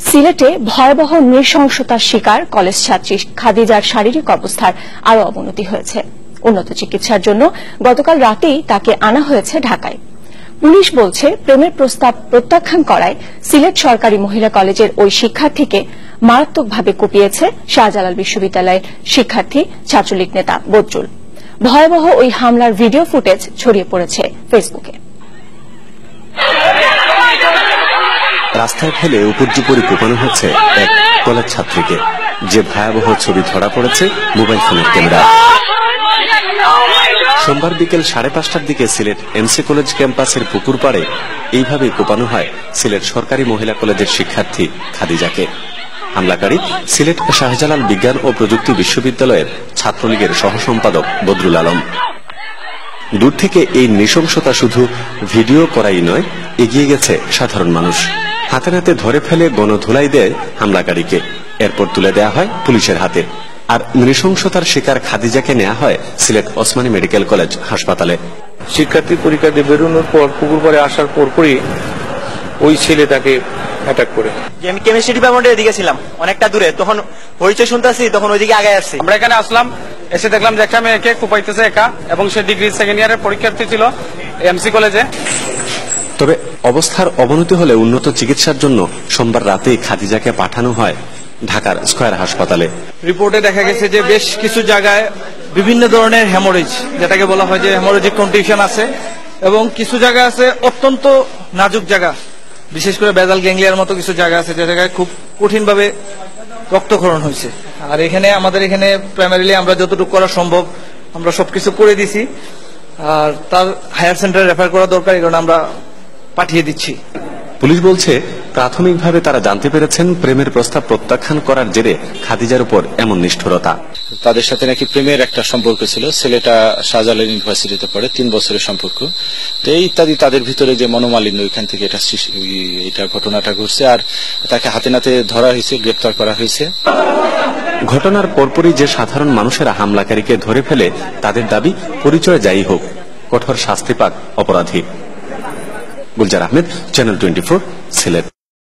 সিলেটে ভয়াবহ নৃশংসতার শিকার কলেজ ছাত্রী খাদিজার শারীরিক অবস্থার আরও অবনতি হয়েছে। উন্নত চিকিৎসার জন্য গতকাল রাতেই তাকে আনা হয়েছে ঢাকায়। পুলিশ বলছে, প্রেমের প্রস্তাব প্রত্যাখ্যান করায় সিলেট সরকারি মহিলা কলেজের ওই শিক্ষার্থীকে মারাত্মকভাবে কুপিয়েছে শাহজালাল বিশ্ববিদ্যালয়ের শিক্ষার্থী ছাত্রলীগ নেতা বদরুল। ভয়াবহ ওই হামলার ভিডিও ফুটেজ ছড়িয়ে পড়েছে ফেসবুকে। রাস্তায় ফেলে উপর্যুপরি কোপানো হচ্ছে এক কলেজ ছাত্রীকে, যে ভয়াবহ ছবি ধরা পড়েছে মোবাইল ফোনের ক্যামেরা। সোমবার বিকেল 5:30টার দিকে সিলেট এমসি কলেজ ক্যাম্পাসের পুকুর পাড়ে এইভাবে কোপানো হয় সিলেট সরকারি মহিলা কলেজের শিক্ষার্থী খাদিজাকে। হামলাকারী সিলেট শাহজালাল বিজ্ঞান ও প্রযুক্তি বিশ্ববিদ্যালয়ের ছাত্রলীগের সহ সম্পাদক বদরুল আলম। দূর থেকে এই নৃশংসতা শুধু ভিডিও করাই নয়, এগিয়ে গেছে সাধারণ মানুষ। হাতে নাতে ধরে ফেলে গণধুলাই দেয় হামলাকারীকে, এরপর তুলে দেয়া হয় পুলিশের হাতে। আর নৃশংসতার শিকার খাদিজাকে নেওয়া হয় সিলেট ওসমানী মেডিকেল কলেজ হাসপাতালে। শিক্ষার্থী পরীক্ষা দিয়ে বেরোনোর পর পুকুর পাড়ে আসার পরপরই ওই ছেলে তাকে অ্যাটাক করে। আমি কেমিস্ট্রি ডিপার্টমেন্টের এদিকে ছিলাম, অনেকটা দূরে, তখন পরিচয় শুনতেছি, তখন ওইদিকে আগে আসছি। আমরা এখানে আসলাম, এসে দেখলাম যে একটা মেয়েকে কুপাইতেছে একা, এবং সে ডিগ্রি সেকেন্ড ইয়ারের পরীক্ষার্থী ছিল এমসি কলেজে। তবে অবস্থার অবনতি হলে উন্নত চিকিৎসার জন্য সোমবার রাতেই খাদিজাকে পাঠানো হয় ঢাকার স্কয়ার হাসপাতালে। রিপোর্টে দেখা গেছে যে বেশ কিছু জায়গায় বিভিন্ন ধরনের হেমোরেজ, যেটাকে বলা হয় যে হেমোরেজিক কন্ডিশন আছে, এবং কিছু জায়গা আছে অত্যন্ত নাজুক জায়গা, বিশেষ করে বেজাল গ্যাংলিয়ার মতো কিছু জায়গা আছে যে জায়গায় খুব কঠিনভাবে রক্তক্ষরণ হয়েছে। আর এখানে আমাদের এখানে প্রাইমারিলি আমরা যতটুকু করা সম্ভব আমরা সবকিছু করে দিছি, আর তার হায়ার সেন্টারে রেফার করা দরকার, এই কারণে আমরা পাঠিয়ে দিচ্ছি। পুলিশ বলছে, প্রাথমিকভাবে তারা জানতে পেরেছেন প্রেমের প্রস্তাব প্রত্যাখ্যান করার জেরে খাদিজার উপর এমন নিষ্ঠুরতা। তাদের সাথে নাকি প্রেমের একটা সম্পর্ক ছিল, ছেলেটা শাহজালাল ইউনিভার্সিটিতে পড়ে, 3 বছরের সম্পর্ক। তো এই ইত্যাদি তাদের ভিতরে যে মনোমালিন্য, ওইখান থেকে এটা ঘটনাটা ঘটছে, আর তাকে হাতে নাতে ধরা হয়েছে, গ্রেপ্তার করা হয়েছে। ঘটনার পরপরই যে সাধারণ মানুষেরা হামলাকারীকে ধরে ফেলে, তাদের দাবি পরিচয় যাই হোক, কঠোর শাস্তি পাক অপরাধী। গুলজার আহমেদ, চ্যানেল 24, সিলেট।